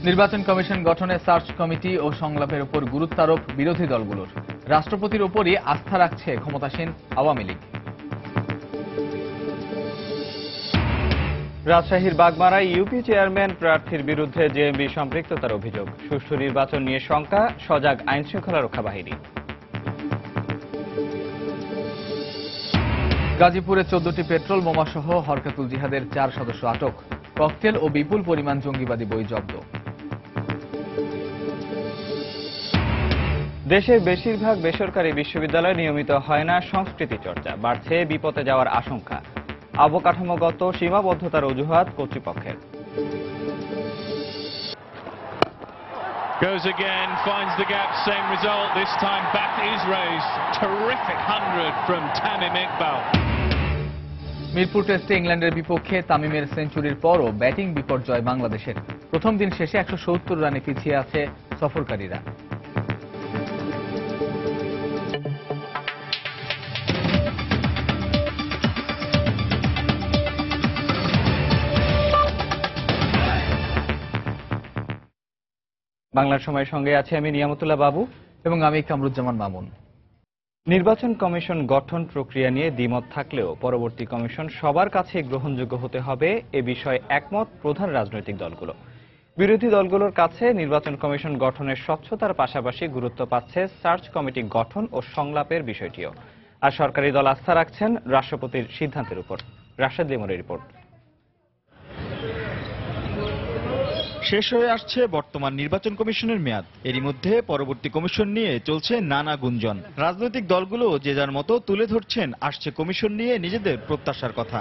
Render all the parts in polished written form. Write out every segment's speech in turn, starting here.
নির্বাচন কমিশন গঠনে search committee ও সংলাপের উপর গুরুত্বারোপ বিরোধী দলগুলোর। রাষ্ট্রপতির উপরই আস্থা রাখছে ক্ষমতাসীন আওয়ামী লীগ। রাজশাহীর বাগমারায় ইউপি চেয়ারম্যান প্রার্থীর বিরুদ্ধে জেএমবি সম্পৃক্ততার অভিযোগ। সুষ্ঠু নির্বাচন নিয়ে শঙ্কা, সজাগ আইনশৃঙ্খলা রক্ষা বাহিনী। গাজীপুরে 14টি পেট্রোল বোমাসহ হরকাতুল জিহাদের 4 সদস্য আটক। ককটেল ও বিপুল পরিমাণ জঙ্গিবাদী বই জব্দ। দেশের বেশিরভাগ বেসরকারি বিশ্ববিদ্যালয়ে নিয়মিত হয় না সংস্কৃতি চর্চা, বাড়ছে বিপথে যাওয়ার আশঙ্কা। অবকাঠামোগত সীমাবদ্ধতার অজুহাত কর্তৃপক্ষের। Goes again, finds the gap, same result. This time bat is raised. Terrific 100 from Tamim Iqbal. Mirpur টেস্টে ইংল্যান্ডের বিপক্ষে তামিমের সেঞ্চুরির পরও ব্যাটিং বিপর্যয় বাংলাদেশের। প্রথম দিন শেষে 170 রানে পিছিয়ে আছে সফরকারীরা। বাংলার সময়ের সঙ্গে আছে আমি নিয়ামতুল্লাহ বাবু এবং আমি কামরুজ্জামান মামুন। নির্বাচন কমিশন গঠন প্রক্রিয়া নিয়ে দ্বিমত থাকলেও পরবর্তী কমিশন সবার কাছে গ্রহণযোগ্য হতে হবে, এ বিষয়ে একমত প্রধান রাজনৈতিক দলগুলো। বিরোধী দলগুলোর কাছে নির্বাচন কমিশন গঠনের স্বচ্ছতার পাশাপাশি গুরুত্ব পাচ্ছে সার্চ কমিটি গঠন ও সংলাপের বিষয়টিও। আর সরকারি দল আস্থা রাখছেন রাষ্ট্রপতির সিদ্ধান্তের উপর। রাশেদ লিমনের রিপোর্ট। শেষ হয়ে আসছে বর্তমান নির্বাচন কমিশনের মেয়াদ। এরই মধ্যে পরবর্তী কমিশন নিয়ে চলছে নানা গুঞ্জন। রাজনৈতিক দলগুলো যে যার মতো তুলে ধরছেন আসছে কমিশন নিয়ে নিজেদের প্রত্যাশার কথা।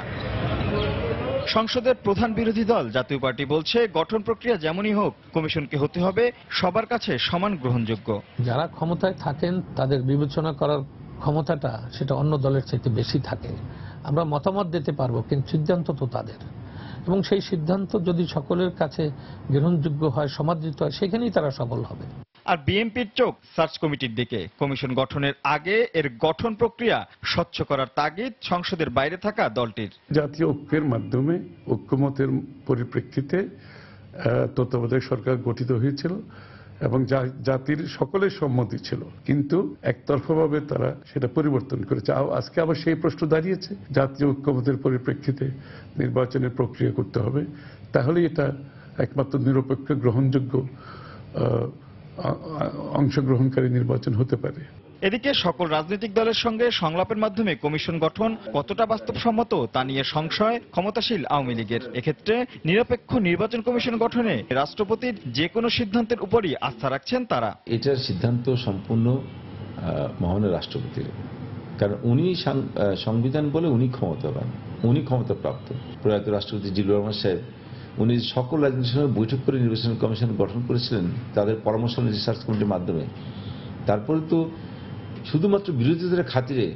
সংসদের প্রধান বিরোধী দল জাতীয় পার্টি বলছে, গঠন প্রক্রিয়া যেমনই হোক কমিশনকে হতে হবে সবার কাছে সমান গ্রহণযোগ্য। যারা ক্ষমতায় থাকেন তাদের বিবেচনা করার ক্ষমতাটা সেটা অন্য দলের চাইতে বেশি থাকে। আমরা মতামত দিতে পারবো, কিন্তু সিদ্ধান্ত তো তাদের, এবং সেই সিদ্ধান্ত যদি সকলের কাছে গ্রহণযোগ্য হয়, সমাদৃত হয়, সেখানেই তারা সফল হবে। আর বিএনপির চোখ সার্চ কমিটির দিকে। কমিশন গঠনের আগে এর গঠন প্রক্রিয়া স্বচ্ছ করার তাগিদ সংসদের বাইরে থাকা দলটির। জাতীয় ঐক্যের মাধ্যমে ঐক্যমতের পরিপ্রেক্ষিতে তত্ত্বাবধায়ক সরকার গঠিত হয়েছিল এবং জাতির সকলের সম্মতি ছিল, কিন্তু একতরফাভাবে তারা সেটা পরিবর্তন করেছে। আজকে আবার সেই প্রশ্ন দাঁড়িয়েছে, জাতীয় ঐক্যমতের পরিপ্রেক্ষিতে নির্বাচনের প্রক্রিয়া করতে হবে, তাহলে এটা একমাত্র নিরপেক্ষ গ্রহণযোগ্য অংশগ্রহণকারী নির্বাচন হতে পারে। এদিকে সকল রাজনৈতিক দলের সঙ্গে সংলাপের মাধ্যমে কমিশন গঠন কতটা বাস্তবসম্মত তা নিয়ে সংশয় ক্ষমতাশীল আওয়ামী লীগের। এক্ষেত্রে নিরপেক্ষ নির্বাচন কমিশন গঠনে রাষ্ট্রপতির যে কোনো সিদ্ধান্তের উপরই আস্থা রাখছেন তারা। এটার সিদ্ধান্ত সম্পূর্ণ মহামান্য রাষ্ট্রপতির, কারণ উনি সংবিধান বলে উনি ক্ষমতাবান, উনি ক্ষমতাপ্রাপ্ত। প্রয়াত রাষ্ট্রপতি জিল্লুর রহমান সাহেব উনি সকল রাজনীতির সঙ্গে বৈঠক করে নির্বাচন কমিশন গঠন করেছিলেন তাদের পরামর্শ নিয়ে সার্চ কমিটির মাধ্যমে। তারপরে তো শুধুমাত্র বিরোধীদের খাতিরে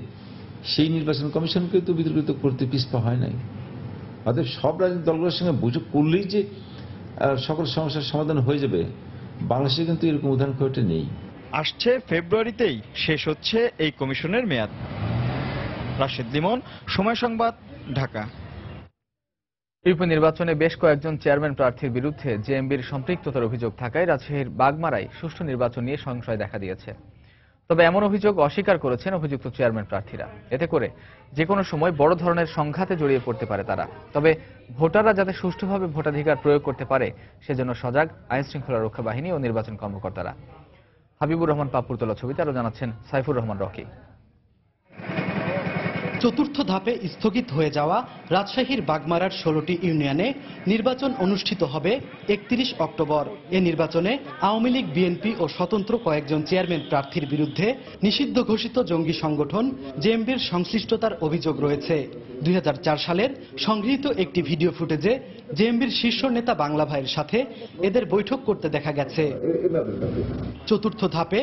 সেই নির্বাচন কমিশনকে তো বিতর্কিত করতে পিছপা হয় নাই। অতএব সব রাজনৈতিক দলগুলোর সঙ্গে বৈঠক করলেই যে সকল সমস্যার সমাধান হয়ে যাবে, বাংলাদেশে কিন্তু এরকম উদাহরণ খুব একটা নেই। আসছে ফেব্রুয়ারিতেই শেষ হচ্ছে এই কমিশনের মেয়াদ। রাশেদ লিমন, সময় সংবাদ, ঢাকা। ইউপি নির্বাচনে বেশ কয়েকজন চেয়ারম্যান প্রার্থীর বিরুদ্ধে জেএমবির সম্পৃক্ততার অভিযোগ থাকায় রাজশাহীর বাগমারায় সুষ্ঠু নির্বাচন নিয়ে সংশয় দেখা দিয়েছে। তবে এমন অভিযোগ অস্বীকার করেছেন অভিযুক্ত চেয়ারম্যান প্রার্থীরা। এতে করে যে কোনো সময় বড় ধরনের সংঘাতে জড়িয়ে পড়তে পারে তারা। তবে ভোটাররা যাতে সুষ্ঠুভাবে ভোটাধিকার প্রয়োগ করতে পারে সেজন্য সজাগ আইনশৃঙ্খলা রক্ষা বাহিনী ও নির্বাচন কর্মকর্তারা। হাবিবুর রহমান পাপুর তোলা ছবিতে আরো জানাচ্ছেন সাইফুর রহমান রকি। চতুর্থ ধাপে স্থগিত হয়ে যাওয়া রাজশাহীর বাগমারার 16টি ইউনিয়নে নির্বাচন অনুষ্ঠিত হবে 31 অক্টোবর। এ নির্বাচনে আওয়ামী লীগ, বিএনপি ও স্বতন্ত্র কয়েকজন চেয়ারম্যান প্রার্থীর বিরুদ্ধে নিষিদ্ধ ঘোষিত জঙ্গি সংগঠন জেএমবির সংশ্লিষ্টতার অভিযোগ রয়েছে। 2004 সালের সংগৃহীত একটি ভিডিও ফুটেজে জেএমবির শীর্ষ নেতা বাংলা ভাইয়ের সাথে এদের বৈঠক করতে দেখা গেছে। চতুর্থ ধাপে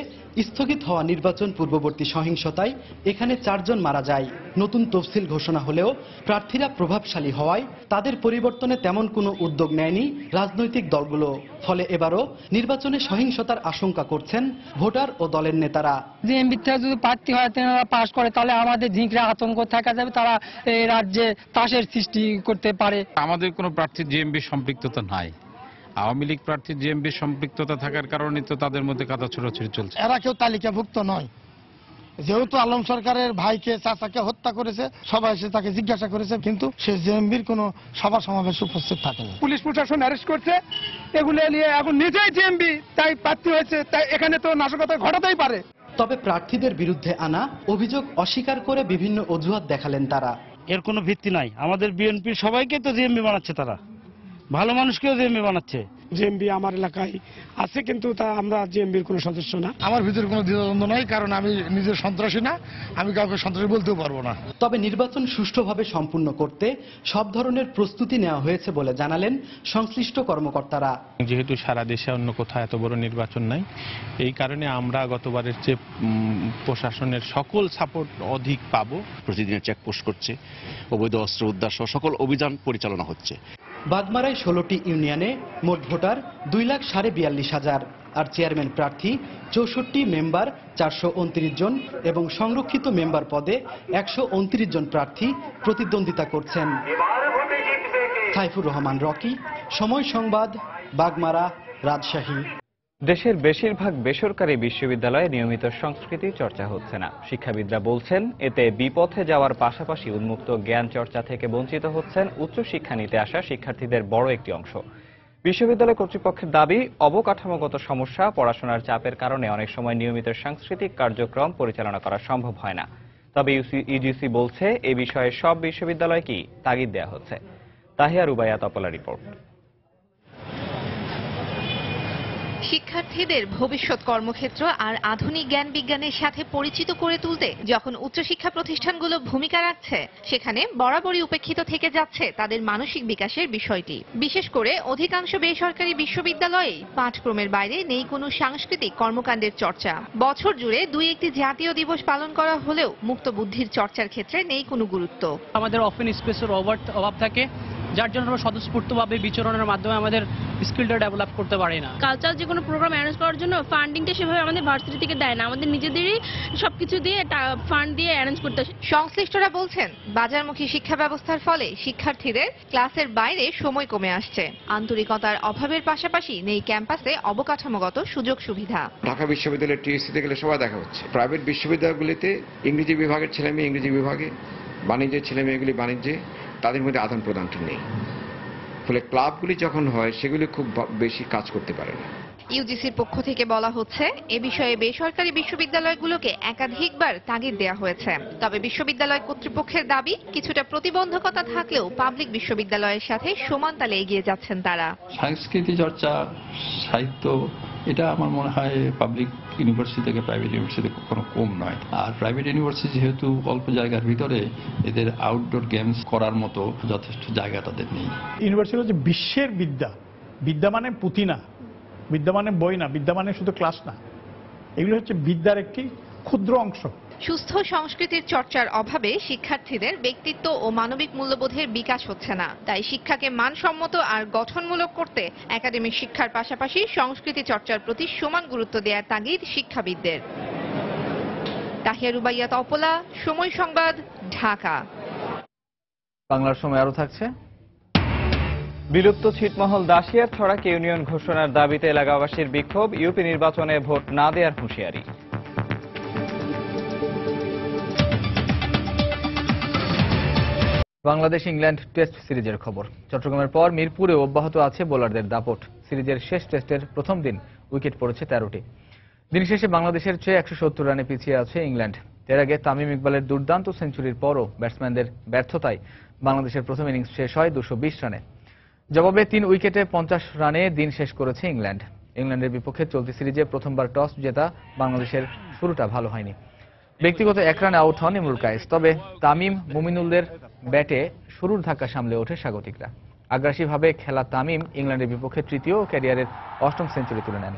স্থগিত হওয়া নির্বাচন পূর্ববর্তী সহিংসতায় এখানে 4 জন মারা যায়। নতুন তফসিল ঘোষণা হলেও প্রার্থীরা প্রভাবশালী হওয়ায় তাদের পরিবর্তনে তেমন কোনো উদ্যোগ নেয়নি রাজনৈতিক দলগুলো। ফলে এবারও নির্বাচনে সহিংসতার আশঙ্কা করছেন ভোটার ও দলের নেতারা। জেএমবি থেকে যদি প্রার্থী হয় তারা পাশ করে তাহলে আমাদের ঝিঁকড়া আতঙ্ক থাকা যাবে, তারা এই রাজ্যে তাসের সৃষ্টি করতে পারে। আমাদের কোনো প্রার্থী জেএমবি সম্পৃক্ততা নাই। আওয়ামী লীগ প্রার্থী জেএমবির সম্পৃক্ততা থাকার কারণে তো তাদের মধ্যে কাদা ছোড়াছুড়ি চলছে। এরা কেউ তালিকাভুক্ত নয়। যেহেতু আলম সরকারের ভাইকে চাচাকে হত্যা করেছে, সবাই এসে তাকে জিজ্ঞাসা করেছে, কিন্তু সে জেএমবির কোনো সভা সমাবেশে উপস্থিত থাকেনি। পুলিশ প্রশাসন অ্যারেস্ট করছে, এগুলো নিয়ে এখন নিজেই জেএমবি তাই প্রার্থী হয়েছে, তাই এখানে তো নাশকতা ঘটাতেই পারে। তবে প্রার্থীদের বিরুদ্ধে আনা অভিযোগ অস্বীকার করে বিভিন্ন অজুহাত দেখালেন তারা। এর কোনো ভিত্তি নাই। আমাদের বিএনপির সবাইকে তো জেএমবি বানাচ্ছে, তারা ভালো মানুষকেও জেএমবি বানাচ্ছে। জেএমবি আমার এলাকায় আছে, কিন্তু তা আমরা জেএমবির কোনো সদস্য না। আমার ভিতরে কোনো দ্বিধাদ্বন্দ্ব নাই, কারণ আমি নিজে সন্ত্রাসী না, আমি কাউকে সন্ত্রাসী বলতেও পারবো না। তবে নির্বাচন সুষ্ঠুভাবে সম্পূর্ণ করতে সব ধরনের প্রস্তুতি নেওয়া হয়েছে বলে জানালেন সংশ্লিষ্ট কর্মকর্তারা। যেহেতু সারা দেশে অন্য কোথাও এত বড় নির্বাচন নাই, এই কারণে আমরা গতবারের চেয়ে প্রশাসনের সকল সাপোর্ট অধিক পাবো। প্রতিদিনের চেকপোস্ট করছে, অবৈধ অস্ত্র উদ্ধার সহ সকল অভিযান পরিচালনা হচ্ছে। বাগমারায় 16টি ইউনিয়নে মোট ভোটার 2,42,000 আর চেয়ারম্যান প্রার্থী 64 মেম্বার 429 জন এবং সংরক্ষিত মেম্বার পদে 129 জন প্রার্থী প্রতিদ্বন্দ্বিতা করছেন। সাইফুর রহমান রকি, সময় সংবাদ, বাগমারা, রাজশাহী। দেশের বেশিরভাগ বেসরকারি বিশ্ববিদ্যালয়ে নিয়মিত সংস্কৃতি চর্চা হচ্ছে না। শিক্ষাবিদরা বলছেন, এতে বিপথে যাওয়ার পাশাপাশি উন্মুক্ত জ্ঞান চর্চা থেকে বঞ্চিত হচ্ছেন উচ্চশিক্ষা নিতে আসা শিক্ষার্থীদের বড় একটি অংশ। বিশ্ববিদ্যালয় কর্তৃপক্ষের দাবি, অবকাঠামোগত সমস্যা, পড়াশোনার চাপের কারণে অনেক সময় নিয়মিত সাংস্কৃতিক কার্যক্রম পরিচালনা করা সম্ভব হয় না। তবে ইউজিসি বলছে, এ বিষয়ে সব বিশ্ববিদ্যালয়কেই তাগিদ দেওয়া হচ্ছে। তাহিয়া রুবাইয়া তপলা রিপোর্ট। শিক্ষার্থীদের ভবিষ্যৎ কর্মক্ষেত্র আর আধুনিক জ্ঞান বিজ্ঞানের সাথে পরিচিত করে তুলতে যখন উচ্চশিক্ষা প্রতিষ্ঠানগুলো ভূমিকা রাখছে, সেখানে বরাবরই উপেক্ষিত থেকে যাচ্ছে তাদের মানসিক বিকাশের বিষয়টি। বিশেষ করে অধিকাংশ বেসরকারি বিশ্ববিদ্যালয়ে পাঠক্রমের বাইরে নেই কোনো সাংস্কৃতিক কর্মকাণ্ডের চর্চা। বছর জুড়ে 2-1টি জাতীয় দিবস পালন করা হলেও মুক্ত বুদ্ধির চর্চার ক্ষেত্রে নেই কোনো গুরুত্ব। আমাদের ওপেন স্পেসের অভাব থাকে, যার জন্য আমরা স্বতঃস্ফূর্তভাবে বিচরণের মাধ্যমে আমাদের স্কিলটা ডেভেলপ করতে পারি না। কালচার যে কোনো প্রোগ্রাম অ্যারেঞ্জ করার জন্য ফান্ডিংটা সেভাবে আমাদের ভার্সিটি থেকে দেয় না, আমাদের নিজেদেরই সবকিছু দিয়ে ফান্ড দিয়ে অ্যারেঞ্জ করতে হয়। সংশ্লিষ্টরা বলছেন, বাজারমুখী শিক্ষা ব্যবস্থার ফলে শিক্ষার্থীদের ক্লাসের বাইরে সময় কমে আসছে। আন্তরিকতার অভাবের পাশাপাশি নেই ক্যাম্পাসে অবকাঠামোগত সুযোগ সুবিধা। ঢাকা বিশ্ববিদ্যালয়ের টিএসসিতে গেলে সবাই দেখা হচ্ছে। প্রাইভেট বিশ্ববিদ্যালয়গুলিতে ইংরেজি বিভাগের ছেলেমেয়ে ইংরেজি বিভাগে, বাণিজ্যের ছেলেমেয়েগুলি বাণিজ্যে, তাদের মধ্যে আদান প্রদানটা নেই। ফলে ক্লাবগুলি যখন হয় সেগুলি খুব বেশি কাজ করতে পারে না। ইউজিসির পক্ষ থেকে বলা হচ্ছে, এ বিষয়ে বেসরকারি বিশ্ববিদ্যালয়গুলোকে একাধিকবার তাগিদ দেওয়া হয়েছে। তবে বিশ্ববিদ্যালয় কর্তৃপক্ষের দাবি, কিছুটা প্রতিবন্ধকতা থাকলেও পাবলিক বিশ্ববিদ্যালয়ের সাথে সমান তালে এগিয়ে যাচ্ছেন তারা। সংস্কৃতি চর্চা, সাহিত্য, এটা আমার মনে হয় পাবলিক ইউনিভার্সিটি থেকে প্রাইভেট ইউনিভার্সিটি কখনো কম নয়। আর প্রাইভেট ইউনিভার্সিটি যেহেতু অল্প জায়গার ভিতরে, এদের আউটডোর গেমস করার মতো যথেষ্ট জায়গা তাদের নেই। ইউনিভার্সিটি হচ্ছে বিশ্বের বিদ্যা। বিদ্যা মানে পুঁথি না, বিদ্যা মানে বই না, বিদ্যা মানে শুধু ক্লাস না, এগুলো হচ্ছে বিদ্যার একটি ক্ষুদ্র অংশ। সুস্থ সংস্কৃতির চর্চার অভাবে শিক্ষার্থীদের ব্যক্তিত্ব ও মানবিক মূল্যবোধের বিকাশ হচ্ছে না। তাই শিক্ষাকে মানসম্মত আর গঠনমূলক করতে একাডেমিক শিক্ষার পাশাপাশি সংস্কৃতি চর্চার প্রতি সমান গুরুত্ব দেওয়ার তাগিদ শিক্ষাবিদদের। তাহিয়া রুবাইয়া তপলা, সময় সংবাদ, ঢাকা। বাংলার সময় আরো থাকছে। বিলুপ্ত ছিটমহল দাসিয়ার ছড়াক ইউনিয়ন ঘোষণার দাবিতে এলাকাবাসীর বিক্ষোভ, ইউপি নির্বাচনে ভোট না দেওয়ার হুঁশিয়ারি। বাংলাদেশ ইংল্যান্ড টেস্ট সিরিজের খবর। চট্টগ্রামের পর মিরপুরে অব্যাহত আছে বোলারদের দাপট। সিরিজের শেষ টেস্টের প্রথম দিন উইকেট পড়েছে 13টি। দিন শেষে বাংলাদেশের চেয়ে 170 রানে পিছিয়ে আছে ইংল্যান্ড। এর আগে তামিম ইকবালের দুর্দান্ত সেঞ্চুরির পরও ব্যাটসম্যানদের ব্যর্থতায় বাংলাদেশের প্রথম ইনিংস শেষ হয় 220 রানে। জবাবে 3 উইকেটে 50 রানে দিন শেষ করেছে ইংল্যান্ড। ইংল্যান্ডের বিপক্ষে চলতি সিরিজে প্রথমবার টস জেতা বাংলাদেশের শুরুটা ভালো হয়নি। ব্যক্তিগত 1 রানে আউট হন ইমরুল কায়েস। তবে তামিম, মুমিনুলদের ব্যাটে শুরুর ধাক্কা সামলে ওঠে স্বাগতিকরা। আগ্রাসীভাবে খেলা তামিম ইংল্যান্ডের বিপক্ষে তৃতীয় ও ক্যারিয়ারের 8ম সেঞ্চুরি তুলে নেন।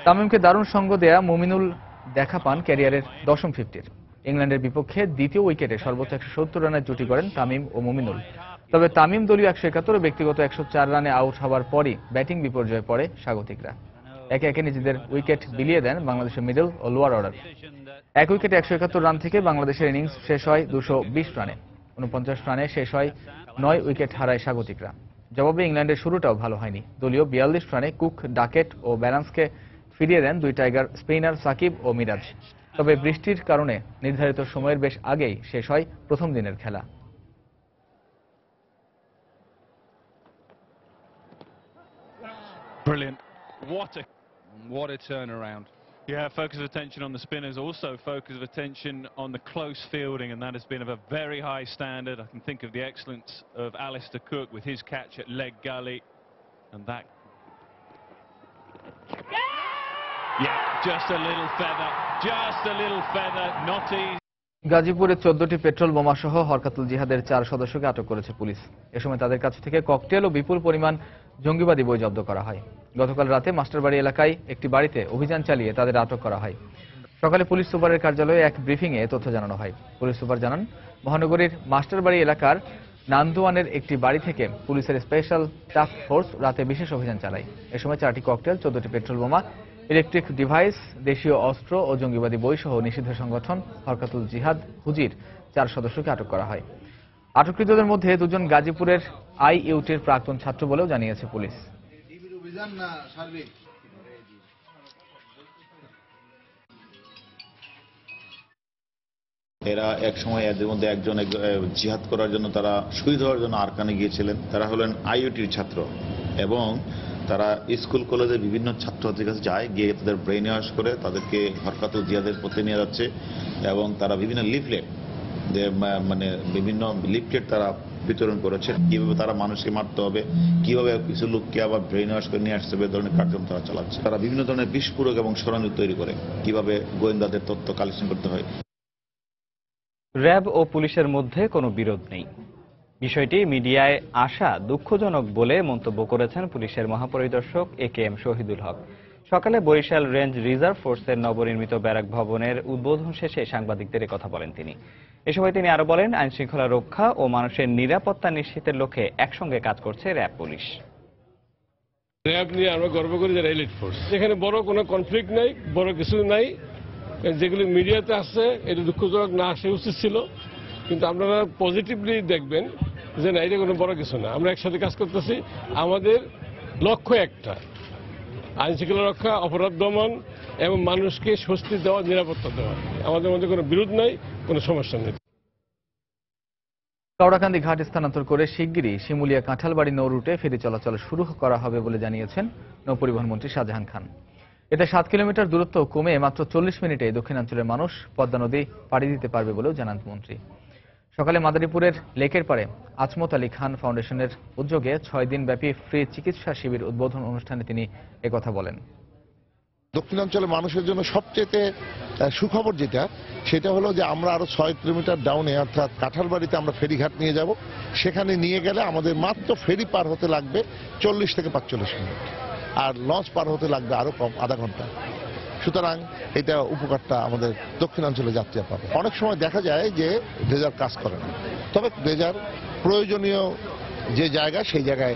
তামিমকে দারুণ সঙ্গ দেয়া মুমিনুল দেখা পান ক্যারিয়ারের 10ম 50-র। ইংল্যান্ডের বিপক্ষে দ্বিতীয় উইকেটে সর্বোচ্চ 170 রানের জুটি করেন তামিম ও মুমিনুল। তবে তামিম দলীয় 171 ও ব্যক্তিগত 104 রানে আউট হওয়ার পরই ব্যাটিং বিপর্যয়ে পড়ে স্বাগতিকরা। একে একে নিজেদের উইকেট বিলিয়ে দেন বাংলাদেশের মিডল ও লোয়ার অর্ডার। 1 উইকেটে 171 রান থেকে বাংলাদেশের ইনিংস শেষ হয় 220 রানে। 49 রানে শেষ হয় 9 উইকেট হারায় স্বাগতিকরা। জবাবে ইংল্যান্ডের শুরুটাও ভালো হয়নি। দলীয় 42 রানে কুক, ডাকেট ও ব্যালান্সকে ফিরিয়ে দেন দুই টাইগার স্পিনার সাকিব ও মিরাজ। তবে বৃষ্টির কারণে নির্ধারিত সময়ের বেশ আগেই শেষ হয় প্রথম দিনের খেলা। Brilliant. What a turnaround. Yeah, focus of attention on the spinners, also focus of attention on the close fielding, and that has been of a very high standard. I can think of the excellence of Alistair Cook with his catch at leg gully, and that... Yeah, just a little feather, not easy. গাজীপুরে 14টি petrol বোমা সহ হরকাতুল জিহাদের 4 সদস্যকে আটক করেছে police. এ সময় তাদের কাছ থেকে ককটেল ও বিপুল পরিমাণ জঙ্গিবাদী বই জব্দ করা হয়। গতকাল রাতে মাস্টারবাড়ি এলাকায় একটি বাড়িতে অভিযান চালিয়ে তাদের আটক করা হয়। সকালে পুলিশ সুপারের কার্যালয়ে এক ব্রিফিংয়ে তথ্য জানানো হয়। পুলিশ সুপার জানান, মহানগরীর মাস্টারবাড়ি এলাকার নান্দুয়ানের একটি বাড়ি থেকে পুলিশের স্পেশাল টাস্ক ফোর্স রাতে বিশেষ অভিযান চালায়। এ সময় 4টি ককটেল, 14টি পেট্রোল বোমা, ইলেকট্রিক ডিভাইস, দেশীয় অস্ত্র ও জঙ্গিবাদী বই সহ নিষিদ্ধ সংগঠন হরকাতুল জিহাদ হুজির 4 সদস্যকে আটক করা হয়। আটককৃতদের মধ্যে 2 জন গাজীপুরের আইইউটির প্রাক্তন ছাত্র বলেও জানিয়েছে পুলিশ। এরা এক সময় এদের মধ্যে একজন জিহাদ করার জন্য তারা শহীদ হওয়ার জন্য আরকানে গিয়েছিলেন। তারা হলেন আইইউটির ছাত্র এবং তারা স্কুল কলেজে বিভিন্ন ছাত্রছাত্রীর কাছে যায়, গিয়ে তাদের ব্রেইন ওয়াশ করে তাদেরকে হরকাতুল জিহাদের পথে নিয়ে যাচ্ছে এবং তারা বিভিন্ন লিফলেট বিভিন্ন লিফলেট তারা বিতরণ করেছে। কিভাবে তারা মানুষকে মারতে হবে, কিভাবে কিছু লোককে আবার ব্রেইন ওয়াশ করে নিয়ে আসতে হবে, ধরনের কার্যক্রম তারা চালাচ্ছে। তারা বিভিন্ন ধরনের বিস্ফোরক এবং সরঞ্জাম তৈরি করে কিভাবে গোয়েন্দাদের তথ্য কালেকশন করতে হয়। র্যাব ও পুলিশের মধ্যে কোনো বিরোধ নেই। বিষয়টি মিডিয়ায় আসা দুঃখজনক বলে মন্তব্য করেছেন পুলিশের মহাপরিদর্শক AKM শহীদুল হক। সকালে বরিশাল রেঞ্জ রিজার্ভ ফোর্সের নবনির্মিত ব্যারাক ভবনের উদ্বোধন শেষে সাংবাদিকদের কথা বলেন তিনি। এ সময় তিনি আরো বলেন, আইনশৃঙ্খলা রক্ষা ও মানুষের নিরাপত্তা নিশ্চিতের লক্ষ্যে একসঙ্গে কাজ করছে র্যাব পুলিশ। র্যাব নিয়ে আমরা গর্ব করি যে এলিট ফোর্স, এখানে বড় কোনো কনফ্লিক্ট নাই, বড় কিছু নাই। যেগুলি মিডিয়াতে আসছে এটা দুঃখজনক না আসা উচিত ছিল, কিন্তু আপনারা পজিটিভলি দেখবেন যে না, এটা কোনো বড় কিছু না। আমরা একসাথে কাজ করতেছি, আমাদের লক্ষ্য একটা, আইনশৃঙ্খলা রক্ষা, অপরাধ দমন এবং মানুষকে স্বস্তি দেওয়া, নিরাপত্তা দেওয়া। আমাদের মধ্যে কোনো বিরোধ নাই, কোনো সমস্যা নেই। কাওড়াকান্দি ঘাট স্থানান্তর করে শিগগিরই শিমুলিয়া কাঁঠালবাড়ি নৌ রুটে ফেরি চলাচল শুরু করা হবে বলে জানিয়েছেন নৌপরিবহন মন্ত্রী শাহজাহান খান। এতে 7 কিলোমিটার দূরত্ব কমে মাত্র 40 মিনিটে দক্ষিণাঞ্চলের মানুষ পদ্মা নদী পাড়ি দিতে পারবে বলেও জানান মন্ত্রী। সকালে মাদারীপুরের লেকের পাড়ে আজমত আলী খান ফাউন্ডেশনের উদ্যোগে 6 দিনব্যাপী ফ্রি চিকিৎসা শিবির উদ্বোধন অনুষ্ঠানে তিনি একথা বলেন। দক্ষিণাঞ্চলের মানুষের জন্য সবচেয়ে সুখবর সেটা হলো যে আমরা আরো 6 কিলোমিটার ডাউনে অর্থাৎ কাঁঠালবাড়িতে আমরা ফেরিঘাট নিয়ে যাব। সেখানে নিয়ে গেলে আমাদের মাত্র ফেরি পার হতে লাগবে 40 থেকে 45 মিনিট, আর লঞ্চ পার হতে লাগবে আরো কম, আধা ঘন্টা। সুতরাং এটা উপকারটা আমাদের দক্ষিণাঞ্চলে যাত্রীরা পাবে। অনেক সময় দেখা যায় যে ড্রেজার কাজ করে না, তবে ড্রেজার প্রয়োজনীয় যে জায়গা সেই জায়গায়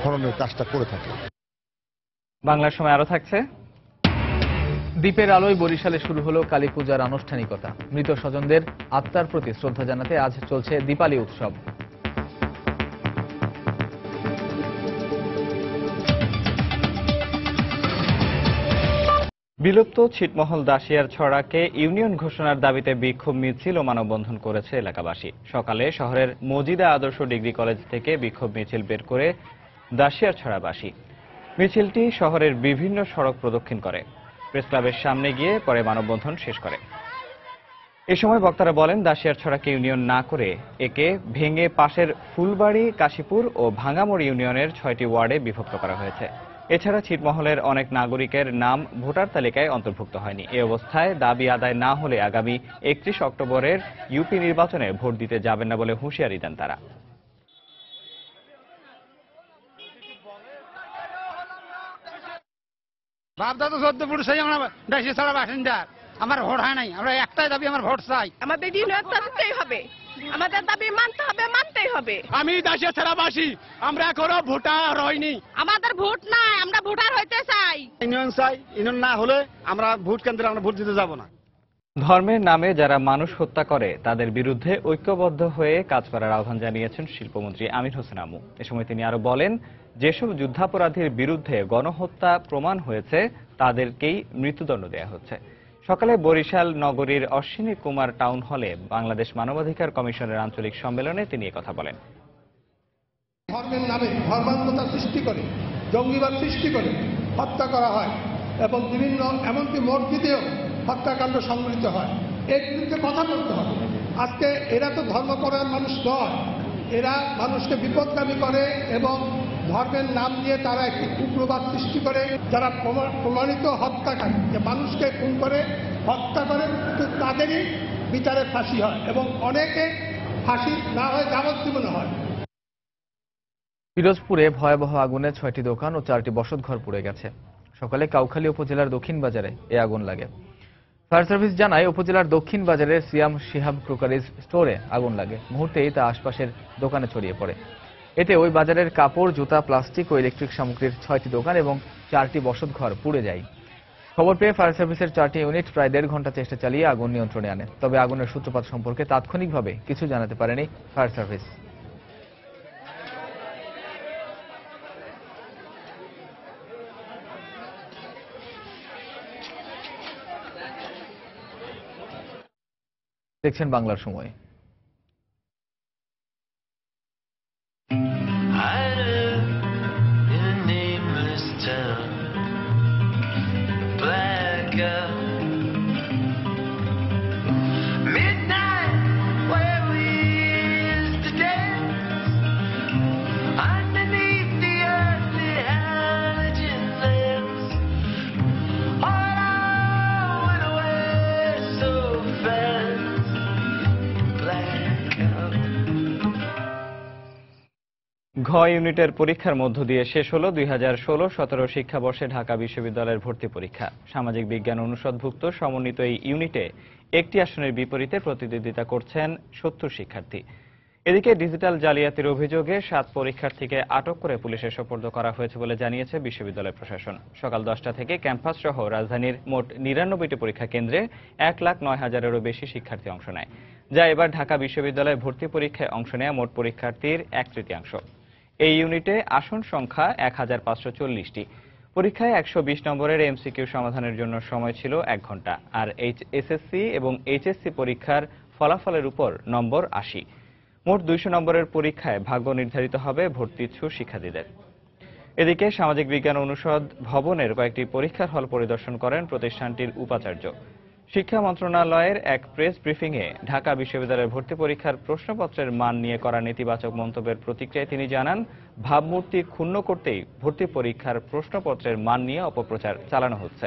খননের কাজটা করে থাকে। বাংলার সময় আরো থাকছে। দ্বীপের আলোয় বরিশালে শুরু হলো কালী পূজার আনুষ্ঠানিকতা। মৃত স্বজনদের আত্মার প্রতি শ্রদ্ধা জানাতে আজ চলছে দীপালি উৎসব। বিলুপ্ত ছিটমহল দাসিয়ার ছড়াকে ইউনিয়ন ঘোষণার দাবিতে বিক্ষোভ মিছিল ও মানববন্ধন করেছে এলাকাবাসী। সকালে শহরের মজিদা আদর্শ ডিগ্রি কলেজ থেকে বিক্ষোভ মিছিল বের করে দাসিয়ার ছড়াবাসী। মিছিলটি শহরের বিভিন্ন সড়ক প্রদক্ষিণ করে, প্রেস ক্লাবের সামনে গিয়ে পরে মানববন্ধন শেষ করে। এ সময় বক্তারা বলেন, দাসিয়ার ছড়াকে ইউনিয়ন না করে একে ভেঙে পাশের ফুলবাড়ি, কাশীপুর ও ভাঙ্গামোড় ইউনিয়নের 6টি ওয়ার্ডে বিভক্ত করা হয়েছে। এছাড়া ছিটমহলের অনেক নাগরিকের নাম ভোটার তালিকায় অন্তর্ভুক্ত হয়নি। এ অবস্থায় দাবি আদায় না হলে আগামী 31 অক্টোবরের ইউপি নির্বাচনে ভোট দিতে যাবেন না বলে হুঁশিয়ারি দেন তারা। বাপদাদা 14 ফুট সেই আমরা দাসিয়া ছড়া বাসিন্দা, আমার ভোট হয় নাই। আমরা একটাই দাবি, আমার ভোট চাই। আমাদের ইউনিয়ন দিতেই হবে, আমাদের দাবি মানতে হবে, মানতেই হবে। আমি দাসিয়া ছড়াবাসী, আমরা এখনো ভোটার হইনি। আমাদের ভোট নাই, আমরা ভোটার হইতে চাই। ইউনিয়ন চাই, ইউনিয়ন না হলে আমরা ভোট কেন্দ্রে আমরা ভোট দিতে যাব না। ধর্মের নামে যারা মানুষ হত্যা করে তাদের বিরুদ্ধে ঐক্যবদ্ধ হয়ে কাজ করার আহ্বান জানিয়েছেন শিল্পমন্ত্রী আমির হোসেন আমু। এ সময় তিনি আরো বলেন, যেসব যুদ্ধাপরাধীর বিরুদ্ধে গণহত্যা প্রমাণ হয়েছে তাদেরকেই মৃত্যুদণ্ড দেওয়া হচ্ছে। সকালে বরিশাল নগরীর অশ্বিনী কুমার টাউন হলে বাংলাদেশ মানবাধিকার কমিশনের আঞ্চলিক সম্মেলনে তিনি কথা বলেন। ধর্মের নামে ধর্মান্ধতা সৃষ্টি করে, জঙ্গিবাদ সৃষ্টি করে হত্যা করা হয় এবং বিভিন্ন এমনকি মসজিদেও হত্যাকাণ্ড সংঘটিত হয়। এর বিরুদ্ধে কথা বলতে হবে। আজকে এরা তো ধর্মপরায়ণ মানুষ নয়, এরা মানুষকে বিপদগামী করে এবং ধর্মের নাম দিয়ে তারা একটি উগ্রবাদ সৃষ্টি করে। যারা প্রমাণিত হত্যাকারী, যে মানুষকে খুন করে হত্যা করে, তাদেরই বিচারে ফাঁসি হয় এবং অনেকে ফাঁসি না হয় যাবজ্জীবনে হয়। পিরোজপুরে ভয়াবহ আগুনে 6টি দোকান ও 4টি বসতঘর পুড়ে গেছে। সকালে কাউখালী উপজেলার দক্ষিণ বাজারে এ আগুন লাগে। ফায়ার সার্ভিস জানায়, উপজেলার দক্ষিণ বাজারের সিয়াম শিহাব ক্রোকারিজ স্টোরে আগুন লাগে। মুহূর্তেই তা আশপাশের দোকানে ছড়িয়ে পড়ে। এতে ওই বাজারের কাপড়, জুতা, প্লাস্টিক ও ইলেকট্রিক সামগ্রীর 6টি দোকান এবং 4টি বসতঘর পুড়ে যায়। খবর পেয়ে ফায়ার সার্ভিসের 4টি ইউনিট প্রায় 1.5 ঘন্টা চেষ্টা চালিয়ে আগুন নিয়ন্ত্রণে আনে। তবে আগুনের সূত্রপাত সম্পর্কে তাৎক্ষণিকভাবে কিছু জানাতে পারেনি ফায়ার সার্ভিস। দেখছেন বাংলার সময়। ঘ ইউনিটের পরীক্ষার মধ্য দিয়ে শেষ হলো 2016-17 শিক্ষাবর্ষে ঢাকা বিশ্ববিদ্যালয়ের ভর্তি পরীক্ষা। সামাজিক বিজ্ঞান অনুষদভুক্ত সমন্বিত এই ইউনিটে একটি আসনের বিপরীতে প্রতিদ্বন্দ্বিতা করছেন 70 শিক্ষার্থী। এদিকে ডিজিটাল জালিয়াতির অভিযোগে 7 পরীক্ষার্থীকে আটক করে পুলিশের সোপর্দ করা হয়েছে বলে জানিয়েছে বিশ্ববিদ্যালয় প্রশাসন। সকাল 10টা থেকে ক্যাম্পাস সহ রাজধানীর মোট 99টি পরীক্ষা কেন্দ্রে 1,09,000-এরও বেশি শিক্ষার্থী অংশ নেয়, যা এবার ঢাকা বিশ্ববিদ্যালয়ে ভর্তি পরীক্ষায় অংশ নেওয়া মোট পরীক্ষার্থীর 1/3। এই ইউনিটে আসন সংখ্যা 1540টি। পরীক্ষায় 120 নম্বরের এমসিকিউ সমাধানের জন্য সময় ছিল 1 ঘন্টা। আর এসএসসি এবং এইচএসসি পরীক্ষার ফলাফলের উপর নম্বর 80। মোট 200 নম্বরের পরীক্ষায় ভাগ্য নির্ধারিত হবে ভর্তিচ্ছু শিক্ষার্থীদের। এদিকে সামাজিক বিজ্ঞান অনুষদ ভবনের কয়েকটি পরীক্ষার হল পরিদর্শন করেন প্রতিষ্ঠানটির উপাচার্য। শিক্ষা মন্ত্রণালয়ের এক প্রেস ব্রিফিংয়ে ঢাকা বিশ্ববিদ্যালয়ের ভর্তি পরীক্ষার প্রশ্নপত্রের মান নিয়ে করা নেতিবাচক মন্তব্যের প্রতিক্রিয়ায় তিনি জানান, ভাবমূর্তি ক্ষুণ্ণ করতেই ভর্তি পরীক্ষার প্রশ্নপত্রের মান নিয়ে অপপ্রচার চালানো হচ্ছে।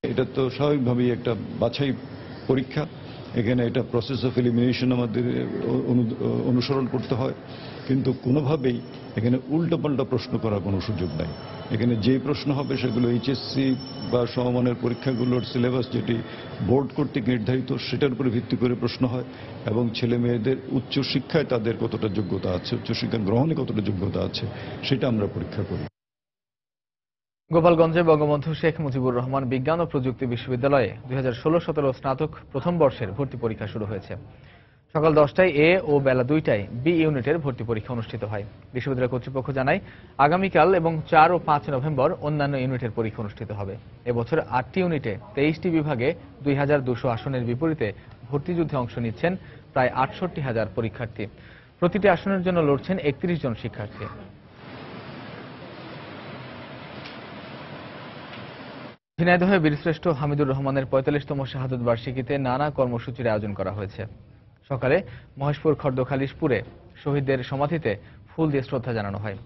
এটা তো স্বাভাবিকভাবেই একটা বাছাই পরীক্ষা। এখানে এটা প্রসেস অফ এলিমিনেশন আমাদের অনুসরণ করতে হয়, কিন্তু কোনোভাবেই এখানে উল্টোপাল্টা প্রশ্ন করার কোনো সুযোগ নাই। এখানে যে প্রশ্ন হবে সেগুলো এইচএসসি বা সমমানের পরীক্ষাগুলোর সিলেবাস যেটি বোর্ড কর্তৃক নির্ধারিত সেটার উপরে ভিত্তি করে প্রশ্ন হয় এবং ছেলে মেয়েদের উচ্চশিক্ষায় তাদের কতটা যোগ্যতা আছে, উচ্চশিক্ষা গ্রহণে কতটা যোগ্যতা আছে সেটা আমরা পরীক্ষা করি। গোপালগঞ্জে বঙ্গবন্ধু শেখ মুজিবুর রহমান বিজ্ঞান ও প্রযুক্তি বিশ্ববিদ্যালয়ে 2016-17 স্নাতক প্রথম বর্ষের ভর্তি পরীক্ষা শুরু হয়েছে। সকাল 10টায় এ ও বেলা 2টায় বি ইউনিটের ভর্তি পরীক্ষা অনুষ্ঠিত হয়। বিশ্ববিদ্যালয় কর্তৃপক্ষ জানায়, আগামীকাল এবং 4 ও 5 নভেম্বর অন্যান্য ইউনিটের পরীক্ষা অনুষ্ঠিত হবে। এবছর 8টি ইউনিটে 23টি বিভাগে 2200 আসনের বিপরীতে ভর্তিযুদ্ধে অংশ নিচ্ছেন প্রায় 68,000 পরীক্ষার্থী। প্রতিটি আসনের জন্য লড়ছেন 31 জন শিক্ষার্থী। ঝিনাইদহে বীরশ্রেষ্ঠ হামিদুর রহমানের 45তম শাহাদত বার্ষিকীতে নানা কর্মসূচির আয়োজন করা হয়েছে। সকালে মহেশপুর খর্দখালিশপুরে শহীদদের সমাধিতে ফুল দিয়ে শ্রদ্ধা জানানো হয়।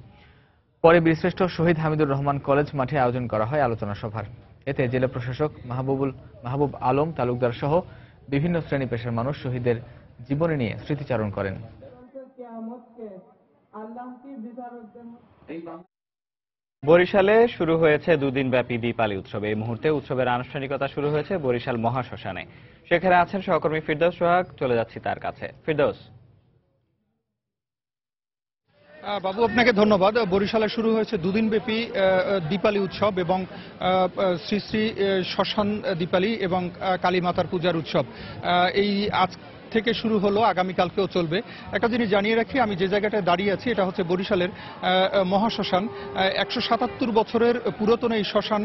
পরে বীরশ্রেষ্ঠ শহীদ হামিদুর রহমান কলেজ মাঠে আয়োজন করা হয় আলোচনা সভার। এতে জেলা প্রশাসক মাহবুব আলম তালুকদার সহ বিভিন্ন শ্রেণী পেশার মানুষ শহীদদের জীবনী নিয়ে স্মৃতিচারণ করেন। বরিশালে শুরু হয়েছে দুদিনব্যাপী দীপালি উৎসব। এই মুহূর্তে উৎসবের আনুষ্ঠানিকতা শুরু হয়েছে বরিশাল মহাশ্মশানে। সেখানে আছেন সহকর্মী ফিরদৌস সোহাগ, চলে যাচ্ছি তার কাছে। ফিরদৌস। বাবু, আপনাকে ধন্যবাদ। বরিশালে শুরু হয়েছে দুদিনব্যাপী দীপালি উৎসব এবং শ্রী শ্রী শ্মশান দীপালি এবং কালীমাতার পূজার উৎসব। এই আজ থেকে শুরু হলো, আগামীকালকেও চলবে। একটা জিনিস জানিয়ে রাখি, আমি যে জায়গাটায় দাঁড়িয়ে আছি এটা হচ্ছে বরিশালের মহাশ্মশান। 177 বছরের পুরাতন এই শ্মশান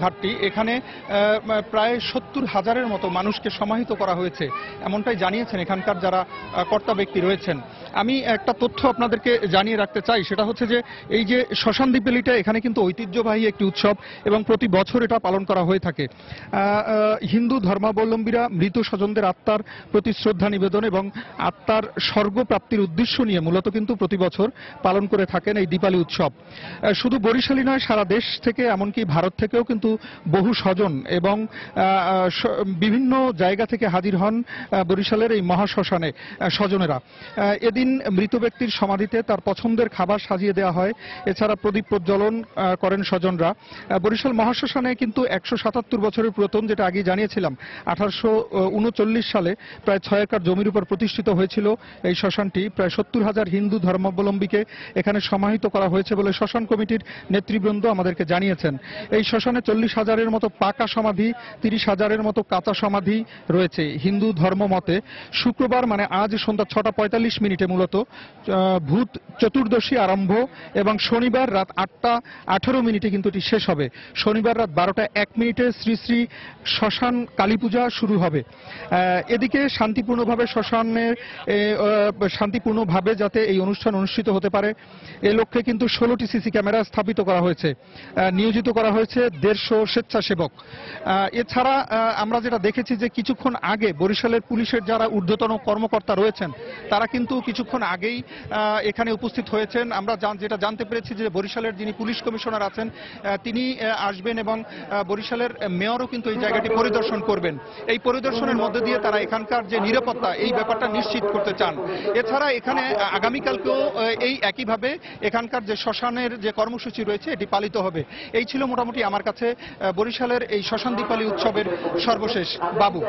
ঘাটটি। এখানে প্রায় 70,000-এর মতো মানুষকে সমাহিত করা হয়েছে, এমনটাই জানিয়েছেন এখানকার যারা কর্তা ব্যক্তি রয়েছেন। আমি একটা তথ্য আপনাদেরকে জানিয়ে রাখতে চাই, সেটা হচ্ছে যে এই যে শ্মশান দীপালিটা এখানে কিন্তু ঐতিহ্যবাহী একটি উৎসব এবং প্রতি বছর এটা পালন করা হয়ে থাকে। হিন্দু ধর্মাবলম্বীরা মৃত স্বজনদের আত্মার প্রতি শ্রদ্ধা নিবেদন এবং আত্মার স্বর্গপ্রাপ্তির উদ্দেশ্য নিয়ে মূলত কিন্তু প্রতি বছর পালন করে থাকেন এই দীপালি উৎসব। শুধু বরিশালই নয়, সারা দেশ থেকে এমনকি ভারত থেকেও কিন্তু বহু স্বজন এবং বিভিন্ন জায়গা থেকে হাজির হন বরিশালের এই মহাশ্মশানে স্বজনেরা। এদিন মৃত ব্যক্তির সমাধিতে তার পছন্দের খাবার সাজিয়ে দেওয়া হয়, এছাড়া প্রদীপ প্রজ্বলন করেন স্বজনরা। বরিশাল মহাশ্মশানে কিন্তু 177 বছরের পুরাতন, যেটা আগে জানিয়েছিলাম। 1839 সালে প্রায় 6 একর জমির উপর প্রতিষ্ঠিত হয়েছিল এই শ্মশানটি। প্রায় 70,000 হিন্দু ধর্মাবলম্বীকে এখানে সমাহিত করা হয়েছে বলে শ্মশান কমিটির নেতৃবৃন্দ আমাদেরকে জানিয়েছেন। এই শ্মশানে 40,000-এর মতো পাকা সমাধি, 30,000-এর মতো কাঁচা সমাধি রয়েছে। হিন্দু ধর্ম মতে শুক্রবার মানে আজ সন্ধ্যা 6টা 45 মূলত ভূত চতুর্দশী আরম্ভ এবং শনিবার রাত 8টা 18 কিন্তু এটি শেষ হবে। শনিবার রাত 12টা 1 শ্রী শ্রী শ্মশান কালী পূজা শুরু হবে। এদিকে শান্তিপূর্ণভাবে শ্মশানে শান্তিপূর্ণভাবে যাতে এই অনুষ্ঠান অনুষ্ঠিত হতে পারে এ লক্ষ্যে কিন্তু 16টি সিসি ক্যামেরা স্থাপিত করা হয়েছে, নিয়োজিত করা হয়েছে 150 স্বেচ্ছাসেবক। এছাড়া আমরা যেটা দেখেছি যে কিছুক্ষণ আগে বরিশালের পুলিশের যারা ঊর্ধ্বতন কর্মকর্তা রয়েছেন তারা কিন্তু কিছুক্ষণ আগেই এখানে উপস্থিত হয়েছেন। আমরা যেটা জানতে পেরেছি যে বরিশালের যিনি পুলিশ কমিশনার আছেন তিনি আসবেন এবং বরিশালের মেয়রও কিন্তু এই জায়গাটি পরিদর্শন করবেন। এই পরিদর্শনের মধ্যে দিয়ে তারা এখানকার যে নিরাপত্তা এই ব্যাপারটা নিশ্চিত করতে চান। এছাড়া এখানে আগামীকালকেও এই একইভাবে এখানকার যে শ্মশানের যে কর্মসূচি রয়েছে এটি পালিত হবে। এই ছিল মোটামুটি আমার কাছে বরিশালের এই শ্মশান দীপালি উৎসবের সর্বশেষ। বাবু।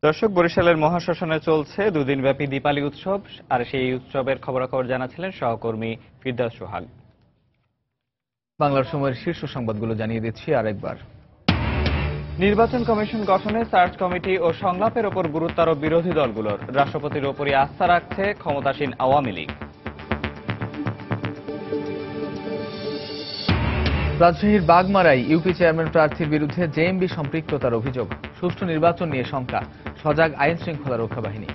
দর্শক, বরিশালের মহাশ্মশানে চলছে দুদিনব্যাপী দীপালি উৎসব, আর সেই উৎসবের খবরাখবর জানাচ্ছিলেন সহকর্মী ফিরদাউস সোহাগ। বাংলার সময়ের শীর্ষ সংবাদগুলো জানিয়ে দিচ্ছি আরেকবার। নির্বাচন কমিশন গঠনে সার্চ কমিটি ও সংলাপের ওপর গুরুত্ব আরোপ বিরোধী দলগুলোর। রাষ্ট্রপতির ওপরই আস্থা রাখছে ক্ষমতাসীন আওয়ামী লীগ। রাজশাহীর বাগমারায় ইউপি চেয়ারম্যান প্রার্থীর বিরুদ্ধে জেএমবি সম্পৃক্ততার অভিযোগ। সুষ্ঠু নির্বাচন নিয়ে শঙ্কা, সজাগ আইন শৃঙ্খলা রক্ষা বাহিনী।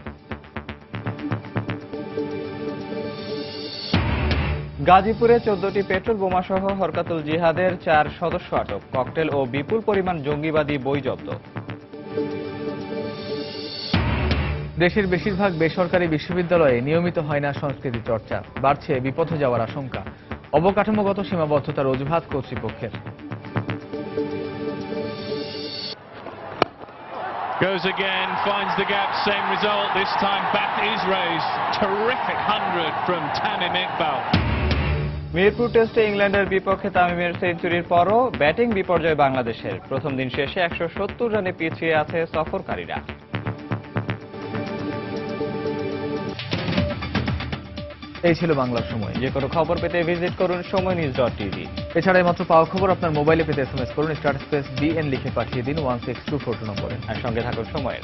গাজীপুরে 14টি পেট্রোল বোমাসহ হরকাতুল জিহাদের 4 সদস্য আটক। ককটেল ও বিপুল পরিমাণ জঙ্গিবাদী বই জব্দ। দেশের বেশিরভাগ বেসরকারি বিশ্ববিদ্যালয়ে নিয়মিত হয় না সংস্কৃতি চর্চা, বাড়ছে বিপথে যাওয়ার আশঙ্কা। অবকাঠামোগত সীমাবদ্ধতার অজুহাত কর্তৃপক্ষের। Goes again, finds the gap, same result. This time bat is raised. Terrific 100 from Tamim Iqbal. Mirpur টেস্টে ইংল্যান্ডের বিপক্ষে তামিমের সেঞ্চুরির পরও ব্যাটিং বিপর্যয় বাংলাদেশের। প্রথম দিন শেষে 170 রানে পিছিয়ে আছে সফরকারীরা। এই ছিল বাংলার সময়। যে কোনো খবর পেতে ভিজিট করুন সময়নিউজ.tv। এছাড়া মাত্র পাওয়া খবর আপনার মোবাইলে পেতে SMS করুন *BN লিখে পাঠিয়ে দিন 16242 নম্বরে। আর সঙ্গে থাকুন সময়ের।